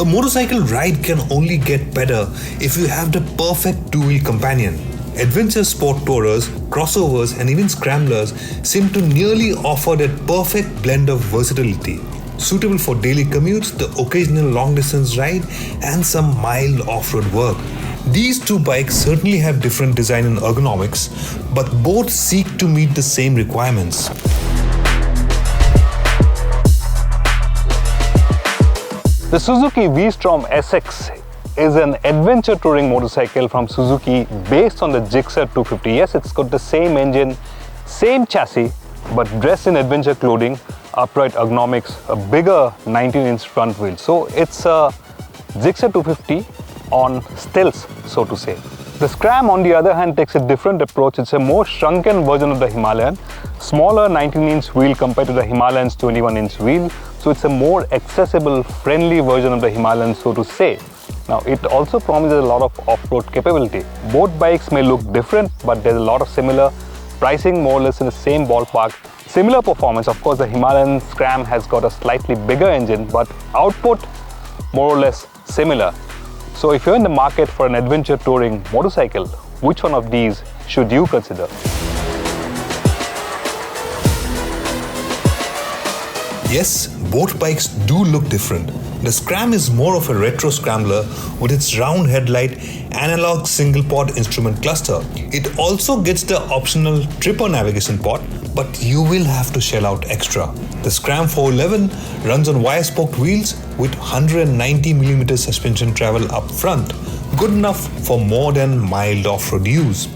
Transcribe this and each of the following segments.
motorcycle ride can only get better if you have the perfect two-wheel companion. Adventure sport tourers, crossovers and even scramblers seem to nearly offer that perfect blend of versatility. Suitable for daily commutes, the occasional long-distance ride and some mild off-road work. These two bikes certainly have different design and ergonomics, but both seek to meet the same requirements. The Suzuki V-Strom SX is an adventure touring motorcycle from Suzuki based on the Gixxer 250. Yes, it's got the same engine, same chassis, but dressed in adventure clothing, upright ergonomics, a bigger 19-inch front wheel. So it's a Gixxer 250 on stilts, so to say. The Scram, on the other hand, takes a different approach. It's a more shrunken version of the Himalayan, smaller 19-inch wheel compared to the Himalayan's 21-inch wheel. So it's a more accessible, friendly version of the Himalayan, so to say. Now, it also promises a lot of off-road capability. Both bikes may look different, but there's a lot of similar pricing, more or less in the same ballpark. Similar performance. Of course, the Himalayan Scram has got a slightly bigger engine, but output more or less similar. So if you're in the market for an adventure touring motorcycle, which one of these should you consider? Yes, both bikes do look different. The Scram is more of a retro scrambler with its round headlight, analog single-pod instrument cluster. It also gets the optional tripper navigation pod, but you will have to shell out extra. The Scram 411 runs on wire-spoked wheels with 190mm suspension travel up front, good enough for more than mild off-road use.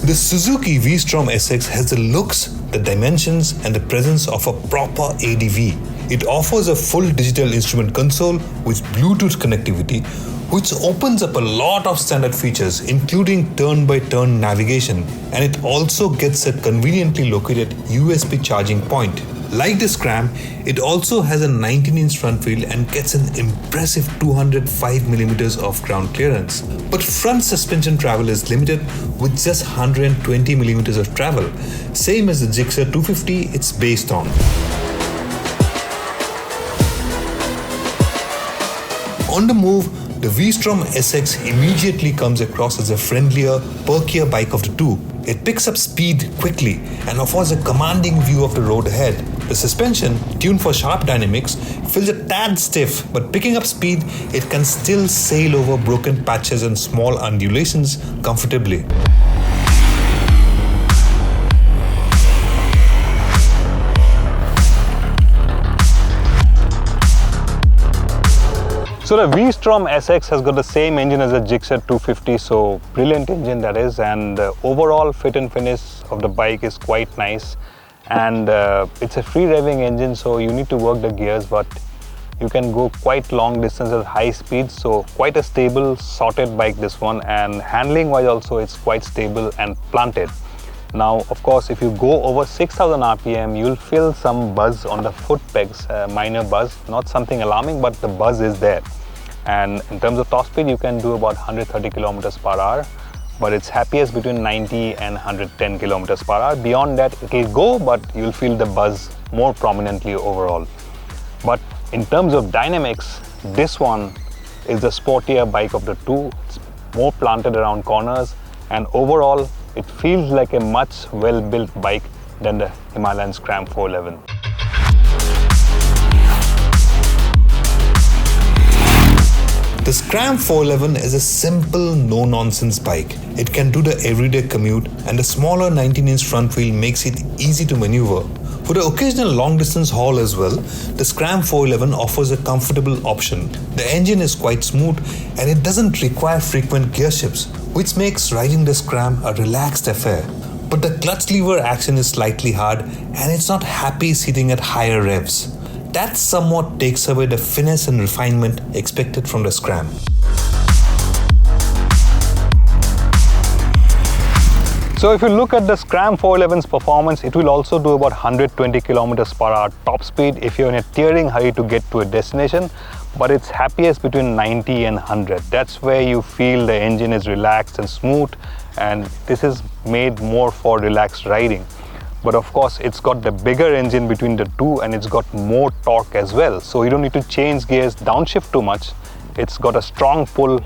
The Suzuki V-Strom SX has the looks, the dimensions and the presence of a proper ADV. It offers a full digital instrument console with Bluetooth connectivity, which opens up a lot of standard features including turn-by-turn navigation, and it also gets a conveniently located USB charging point. Like the Scram, it also has a 19-inch front wheel and gets an impressive 205mm of ground clearance. But front suspension travel is limited with just 120mm of travel, same as the Gixxer 250 it's based on. On the move, the V-Strom SX immediately comes across as a friendlier, perkier bike of the two. It picks up speed quickly and offers a commanding view of the road ahead. The suspension, tuned for sharp dynamics, feels a tad stiff, but picking up speed, it can still sail over broken patches and small undulations comfortably. So the V-Strom SX has got the same engine as the Gixxer 250, so brilliant engine that is, and the overall fit and finish of the bike is quite nice. And it's a free revving engine, so you need to work the gears, but you can go quite long distances at high speeds. So quite a stable, sorted bike this one, and handling wise also it's quite stable and planted. Now, of course, if you go over 6000 RPM, you'll feel some buzz on the foot pegs, minor buzz, not something alarming, but the buzz is there. And in terms of top speed, you can do about 130 kilometers per hour, but it's happiest between 90 and 110 kilometers per hour. Beyond that, it will go, but you'll feel the buzz more prominently overall. But in terms of dynamics, this one is the sportier bike of the two. It's more planted around corners, and overall, it feels like a much well-built bike than the Himalayan Scram 411. The Scram 411 is a simple, no-nonsense bike. It can do the everyday commute, and the smaller 19-inch front wheel makes it easy to maneuver. For the occasional long-distance haul as well, the Scram 411 offers a comfortable option. The engine is quite smooth and it doesn't require frequent gear shifts, which makes riding the Scram a relaxed affair. But the clutch lever action is slightly hard and it's not happy sitting at higher revs. That somewhat takes away the finesse and refinement expected from the Scram. So if you look at the Scram 411's performance, it will also do about 120 kilometers per hour top speed if you're in a tearing hurry to get to a destination, but it's happiest between 90 and 100. That's where you feel the engine is relaxed and smooth, and this is made more for relaxed riding. but of course it's got the bigger engine between the two and it's got more torque as well. So you don't need to change gears, downshift too much. It's got a strong pull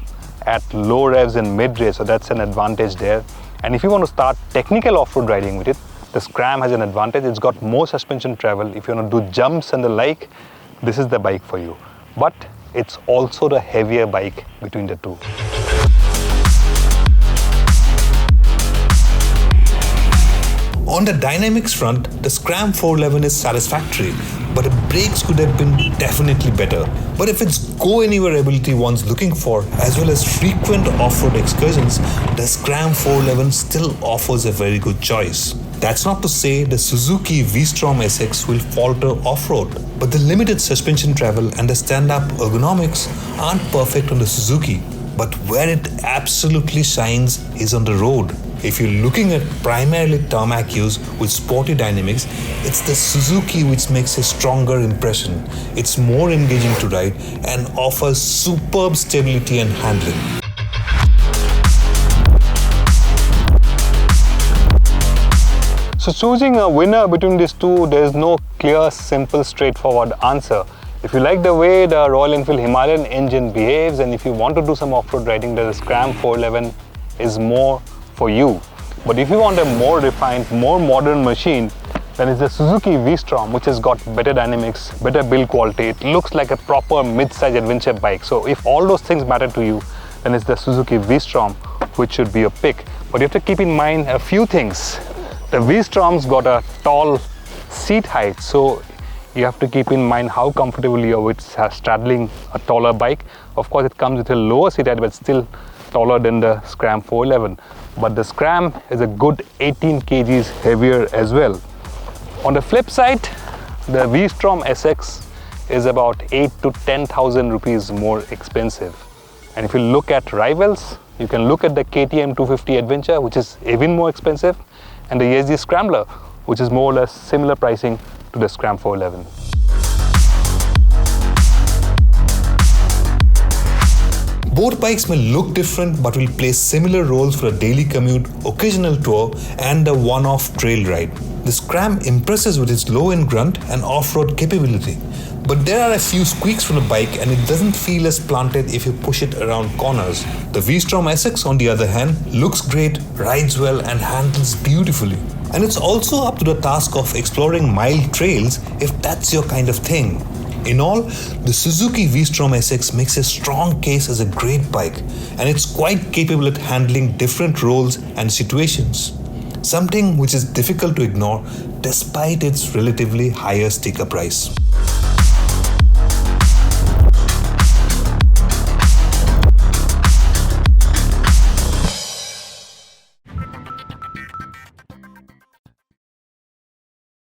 at low revs and mid race, so that's an advantage there. And if you want to start technical off-road riding with it, the Scram has an advantage. It's got more suspension travel. If you want to do jumps and the like, this is the bike for you. But it's also the heavier bike between the two. On the dynamics front, the Scram 411 is satisfactory, but the brakes could have been definitely better. But if it's go-anywhere ability one's looking for, as well as frequent off-road excursions, the Scram 411 still offers a very good choice. That's not to say the Suzuki V-Strom SX will falter off-road, but the limited suspension travel and the stand-up ergonomics aren't perfect on the Suzuki. But where it absolutely shines is on the road. If you're looking at primarily tarmac use with sporty dynamics, it's the Suzuki which makes a stronger impression. It's more engaging to ride and offers superb stability and handling. So choosing a winner between these two, there is no clear, simple, straightforward answer. If you like the way the Royal Enfield Himalayan engine behaves, and if you want to do some off-road riding, the Scram 411 is more for you. But if you want a more refined, more modern machine, then it's the Suzuki V-Strom, which has got better dynamics, better build quality. It looks like a proper mid-size adventure bike. So if all those things matter to you, then it's the Suzuki V-Strom, which should be your pick. But you have to keep in mind a few things. The V-Strom's got a tall seat height, so you have to keep in mind how comfortable you are with straddling a taller bike. Of course, it comes with a lower seat height, but still taller than the Scram 411. But the Scram is a good 18 kgs heavier as well. On the flip side, the V-Strom SX is about 8 to 10,000 rupees more expensive. And if you look at rivals, you can look at the KTM 250 Adventure, which is even more expensive, and the ESG Scrambler, which is more or less similar pricing to the Scram 411. Both bikes may look different but will play similar roles for a daily commute, occasional tour, and a one-off trail ride. The Scram impresses with its low-end grunt and off-road capability. But there are a few squeaks from the bike and it doesn't feel as planted if you push it around corners. The V-Strom SX, on the other hand, looks great, rides well, and handles beautifully. And it's also up to the task of exploring mild trails if that's your kind of thing. In all, the Suzuki V-Strom SX makes a strong case as a great bike, and it's quite capable at handling different roles and situations. Something which is difficult to ignore despite its relatively higher sticker price.